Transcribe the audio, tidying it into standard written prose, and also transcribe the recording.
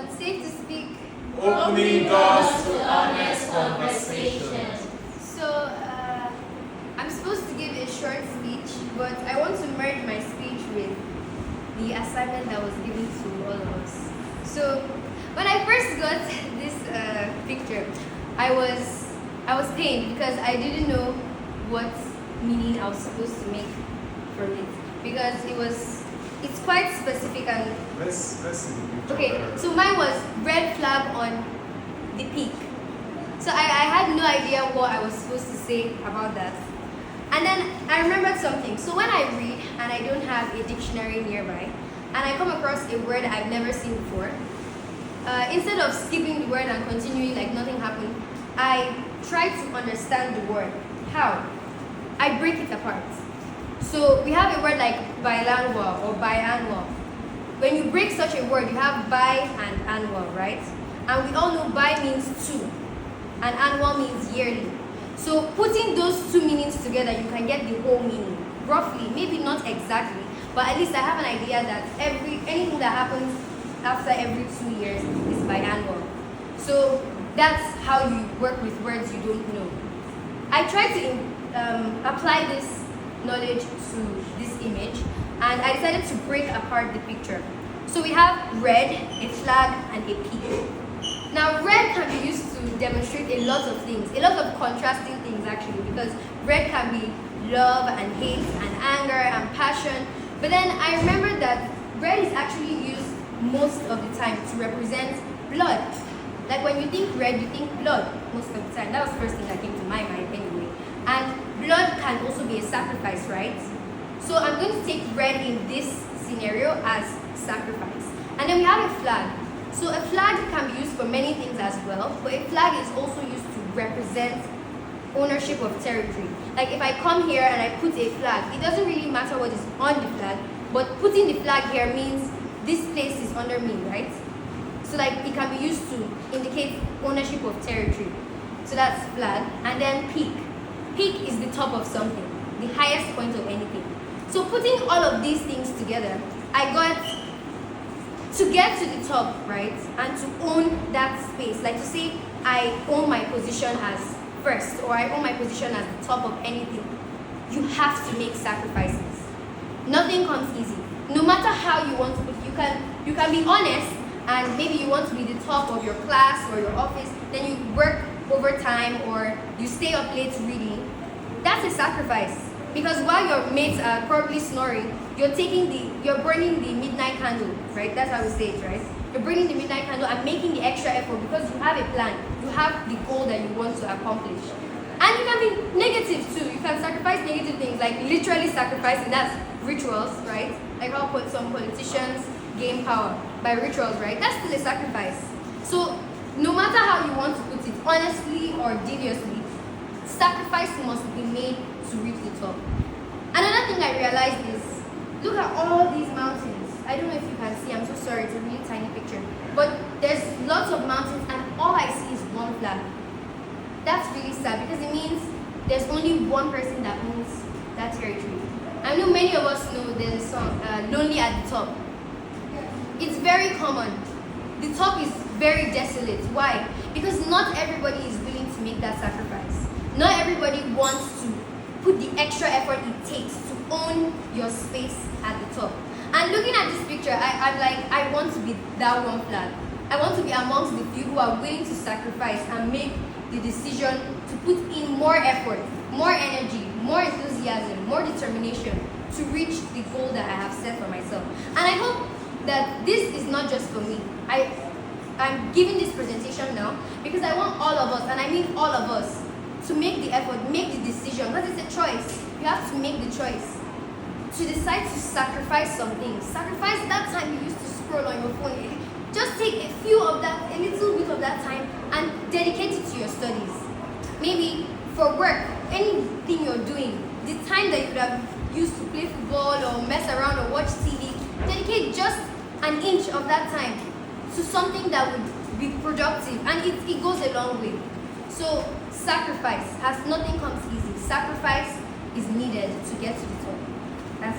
Safe to speak. Opening doors to honest conversation. So, I'm supposed to give a short speech, but I want to merge my speech with the assignment that was given to all of us. So, when I first got this picture, I was pained because I didn't know what meaning I was supposed to make from it, because it's quite specific. And Let's see the picture. okay, so mine was red flag on the peak. So I had no idea what I was supposed to say about that. And then I remembered something. So when I read and I don't have a dictionary nearby, and I come across a word I've never seen before, instead of skipping the word and continuing like nothing happened, I try to understand the word. How? I break it apart. So we have a word like bilingual or biannual. When you break such a word, you have bi and annual, right? And we all know bi means two, and annual means yearly. So putting those two meanings together, you can get the whole meaning. Roughly, maybe not exactly, but at least I have an idea that anything that happens after every 2 years is biannual. So that's how you work with words you don't know. I try to apply this knowledge to this image, and I decided to break apart the picture. So we have red, a flag, and a peak. Now red can be used to demonstrate a lot of things, a lot of contrasting things actually, because red can be love and hate and anger and passion. But then I remembered that red is actually used most of the time to represent blood. Like when you think red, you think blood most of the time. That was the first thing that came to my mind anyway. And blood can also be a sacrifice, right? So I'm going to take red in this scenario as sacrifice. And then we have a flag. So a flag can be used for many things as well, but a flag is also used to represent ownership of territory. Like if I come here and I put a flag, it doesn't really matter what is on the flag, but putting the flag here means this place is under me, right? So like it can be used to indicate ownership of territory. So that's flag. And then peak. Peak is the top of something, the highest point of anything. So putting all of these things together, I got to get to the top, right? And to own that space. Like to say I own my position as first, or I own my position as the top of anything. You have to make sacrifices. Nothing comes easy. No matter how you want to put it, you can be honest, and maybe you want to be the top of your class or your office, then you work overtime or you stay up late reading. That's a sacrifice, because while your mates are probably snoring, you're burning the midnight candle, right? That's how we say it, right? You're burning the midnight candle and making the extra effort because you have a plan. You have the goal that you want to accomplish. And you can be negative too. You can sacrifice negative things, like literally sacrificing. That's rituals, right? Like how some politicians gain power by rituals, right? That's still a sacrifice. So no matter how you want to put it, honestly or deviously, sacrifice must be made to reach the top. Another thing I realized is, look at all these mountains. I don't know if you can see, I'm so sorry, it's a really tiny picture. But there's lots of mountains and all I see is one flag. That's really sad because it means there's only one person that owns that territory. I know many of us know there's a song, Lonely at the Top. It's very common. The top is very desolate. Why? Because not everybody is willing to make that sacrifice. Not everybody wants to put the extra effort it takes to own your space at the top. And looking at this picture, I'm like, I want to be that one flag. I want to be amongst the few who are willing to sacrifice and make the decision to put in more effort, more energy, more enthusiasm, more determination to reach the goal that I have set for myself. And I hope that this is not just for me. I'm giving this presentation now because I want all of us, and I mean all of us, to make the effort, make the decision, because it's a choice. You have to make the choice to decide to sacrifice something. Sacrifice that time you used to scroll on your phone. Just take a little bit of that time and dedicate it to your studies. Maybe for work, anything you're doing, the time that you would have used to play football or mess around or watch TV, dedicate just an inch of that time to something that would be productive, and it goes a long way. So sacrifice, as nothing comes easy, sacrifice is needed to get to the top. That's